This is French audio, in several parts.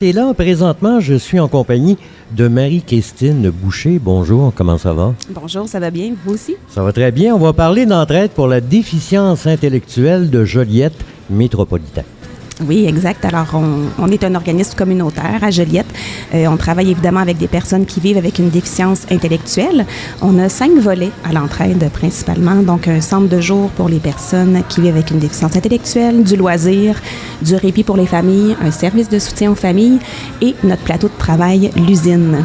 Et là, présentement, je suis en compagnie de Marie-Christine Boucher. Bonjour, comment ça va? Bonjour, ça va bien, vous aussi? Ça va très bien. On va parler d'entraide pour la déficience intellectuelle de Joliette métropolitain. Oui, exact. Alors, on est un organisme communautaire à Joliette. On travaille évidemment avec des personnes qui vivent avec une déficience intellectuelle. On a 5 volets à l'entraide principalement. Donc, un centre de jour pour les personnes qui vivent avec une déficience intellectuelle, du loisir, du répit pour les familles, un service de soutien aux familles et notre plateau de travail, l'usine.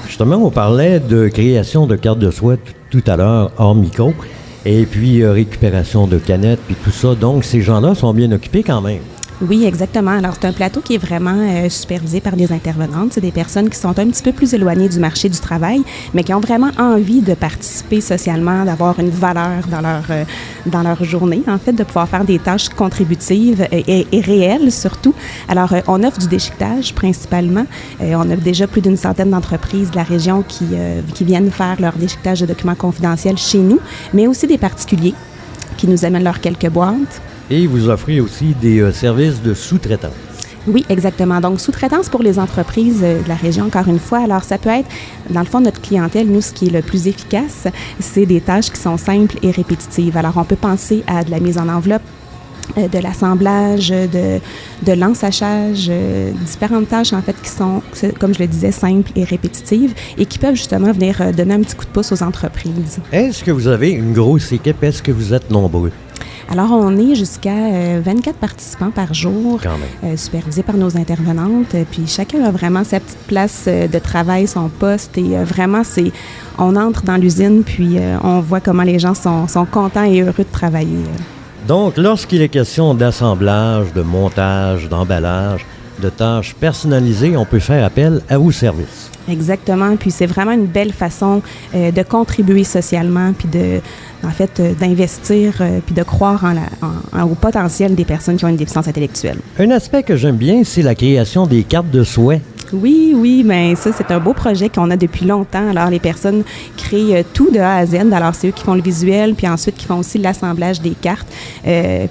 Justement, on parlait de création de cartes de soie tout à l'heure, hors micro, et puis récupération de canettes, puis tout ça. Donc, ces gens-là sont bien occupés quand même. Oui, exactement. Alors, c'est un plateau qui est vraiment supervisé par des intervenantes. C'est des personnes qui sont un petit peu plus éloignées du marché du travail, mais qui ont vraiment envie de participer socialement, d'avoir une valeur dans leur journée, en fait, de pouvoir faire des tâches contributives et réelles surtout. Alors, on offre du déchiquetage principalement. On a déjà plus d'une centaine d'entreprises de la région qui viennent faire leur déchiquetage de documents confidentiels chez nous, mais aussi des particuliers qui nous amènent leurs quelques boîtes. Et vous offrez aussi des services de sous-traitance. Oui, exactement. Donc, sous-traitance pour les entreprises de la région, encore une fois. Alors, ça peut être, dans le fond, notre clientèle, nous, ce qui est le plus efficace, c'est des tâches qui sont simples et répétitives. Alors, on peut penser à de la mise en enveloppe, de l'assemblage, de l'ensachage, différentes tâches, en fait, qui sont, comme je le disais, simples et répétitives et qui peuvent justement venir donner un petit coup de pouce aux entreprises. Est-ce que vous avez une grosse équipe? Est-ce que vous êtes nombreux? Alors, on est jusqu'à 24 participants par jour, supervisés par nos intervenantes. Puis, chacun a vraiment sa petite place de travail, son poste. Et vraiment, on entre dans l'usine, puis on voit comment les gens sont contents et heureux de travailler. Donc, lorsqu'il est question d'assemblage, de montage, d'emballage, de tâches personnalisées, on peut faire appel à vos services. Exactement. Puis c'est vraiment une belle façon de contribuer socialement, puis d'investir, puis de croire au potentiel des personnes qui ont une déficience intellectuelle. Un aspect que j'aime bien, c'est la création des cartes de souhait. Oui, mais ça, c'est un beau projet qu'on a depuis longtemps. Alors, les personnes créent tout de A à Z. Alors, c'est eux qui font le visuel, puis ensuite qui font aussi l'assemblage des cartes.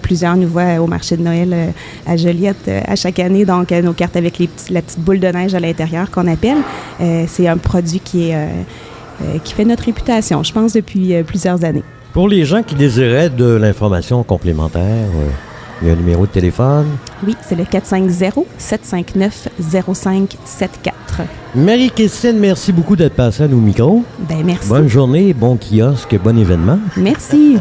Plusieurs nous voient au marché de Noël à Joliette à chaque année. Donc, nos cartes avec la petite boule de neige à l'intérieur qu'on appelle. C'est un produit qui fait notre réputation, je pense, depuis plusieurs années. Pour les gens qui désiraient de l'information complémentaire, il y a un numéro de téléphone. Oui, c'est le 450-759-0574. Marie-Christine, merci beaucoup d'être passée à nos micros. Bien, merci. Bonne journée, bon kiosque, bon événement. Merci.